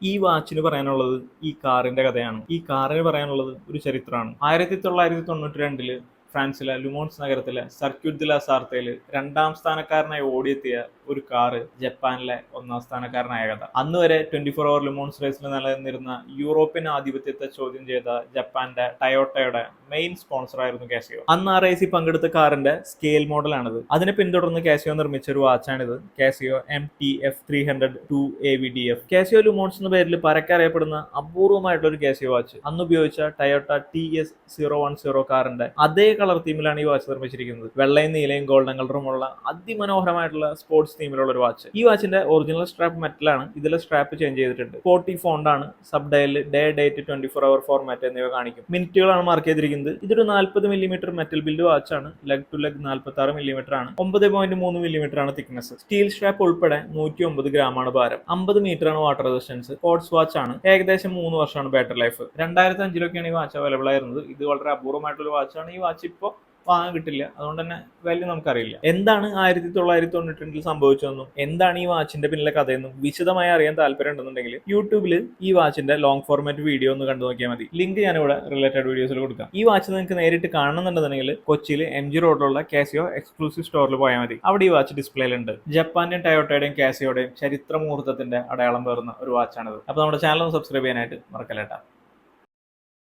ഈ വാച്ചിന് പറയാനുള്ളത് ഈ കാറിന്റെ കഥയാണ്. ഈ കാറിന് പറയാനുള്ളത് ഒരു ചരിത്രമാണ്. 1992 ഫ്രാൻസിലെ ലുമോൺസ് നഗരത്തിലെ സർക്യൂട്ട് ദി ലാ സാർത്തയിൽ 2ാം സ്ഥാനക്കാരനായി ഓടിയെത്തിയ ഒരു കാറ് ജപ്പാനിലെ 1ാം സ്ഥാനക്കാരനായ കഥ. അന്ന് വരെ 24 അവർ ലുമോൺസ് റേസിൽ നിലനിന്നിരുന്ന യൂറോപ്യൻ ആധിപത്യത്തെ ചോദ്യം ചെയ്ത ജപ്പാന്റെ ടയോട്ടയുടെ മെയിൻ സ്പോൺസർ ആയിരുന്നു കാസിയോ. അന്ന് ആ റേസിൽ പങ്കെടുത്ത കാറിന്റെ സ്കെയിൽ മോഡലാണിത്. അതിനെ പിന്തുടർന്ന് കാസിയോ നിർമ്മിച്ച ഒരു വാച്ചാണിത്, കാസിയോ MTF300 2AVDF. കാസിയോ ലുമോൺസ് എന്ന പേരിൽ പരക്കെ അറിയപ്പെടുന്ന അപൂർവമായിട്ടുള്ള ഒരു കാസിയോ വാച്ച്. അന്ന് ഉപയോഗിച്ച ടയോട്ട TS010 കാറിന്റെ അതേ കളർ തീമിലാണ് ഈ വാച്ച് നിർമ്മിച്ചിരിക്കുന്നത്. വെള്ളയും നീലയും ഗോൾഡൻ കളറുമുള്ള അതിമനോഹരമായിട്ടുള്ള സ്പോർട്സ് തീമിലുള്ള ഒരു വാച്ച്. ഈ വാച്ചിന്റെ ഒറിജിനൽ സ്ട്രാപ്പ് മെറ്റലാണ്. ഇതിലെ സ്ട്രാപ്പ് ചേഞ്ച് ചെയ്തിട്ടുണ്ട്. 40 ഫോണ്ട് ആണ്. സബ് ഡയലിൽ ഡേ, ഡേറ്റ്, 24 അവർ ഫോർമാറ്റ് എന്നിവ കാണിക്കും. മിനിറ്റുകളാണ് മാർക്ക് ചെയ്തിരിക്കുന്നത്. ഇതൊരു 40 മില്ലിമീറ്റർ മെറ്റൽ ബിൽഡ് വാച്ചാണ്. ലെഗ് ടു ലെഗ് 46 മില്ലിമീറ്റർ ആണ്. 9.3 മില്ലിമീറ്റർ ആണ് തിക്നെസ്. സ്റ്റീൽ സ്ട്രാപ്പ് ഉൾപ്പെടെ 109 ഗ്രാമാണ് ഭാരം. 50 മീറ്റർ ആണ് വാട്ടർ റെസിസ്റ്റൻസ്. സ്പോർട്സ് വാച്ച് ആണ്. ഏകദേശം 3 വർഷമാണ് ബാറ്ററി ലൈഫ്. 2005 ഈ വാച്ച് അവൈലബിൾ ആയിരുന്നത്. ഇത് വളരെ അപൂർവമായിട്ടുള്ള വാച്ചാണ്. ഈ വാച്ച് ഇപ്പോൾ വാങ്ങാൻ കിട്ടില്ല. അതുകൊണ്ട് തന്നെ വാല്യൂ നമുക്കറിയില്ല. എന്താണ് 1992 സംഭവിച്ചതെന്നും എന്താണ് ഈ വാച്ചിന്റെ പിന്നിലെ കഥയെന്നും വിശദമായി അറിയാൻ താല്പര്യം ഉണ്ടെന്നുണ്ടെങ്കിൽ യൂട്യൂബിൽ ഈ വാച്ചിന്റെ ലോങ് ഫോർമാറ്റ് വീഡിയോ ഒന്ന് കണ്ടു നോക്കിയാൽ മതി. ലിങ്ക് ഞാനിവിടെ റിലേറ്റഡ് വീഡിയോസിൽ കൊടുക്കാം. ഈ വാച്ച് നിങ്ങൾക്ക് നേരിട്ട് കാണുന്നുണ്ടെന്നുണ്ടെങ്കിൽ കൊച്ചിയിൽ MG റോഡിലുള്ള കാസിയോ എക്സ്ക്ലൂസീവ് സ്റ്റോറിൽ പോയാൽ മതി. അവിടെ ഈ വാച്ച് ഡിസ്പ്ലേയിലുണ്ട്. ജപ്പാന്റെയും ടയോട്ടയുടെയും കാസിയോയുടെയും ചരിത്ര മുഹൂർത്തത്തിന്റെ അടയാളം പേറുന്ന ഒരു വാച്ചാണിത്. അപ്പോൾ നമ്മുടെ ചാനൽ ഒന്ന് സബ്സ്ക്രൈബ് ചെയ്യാനായിട്ട് മറക്കല്ലേട്ടാ.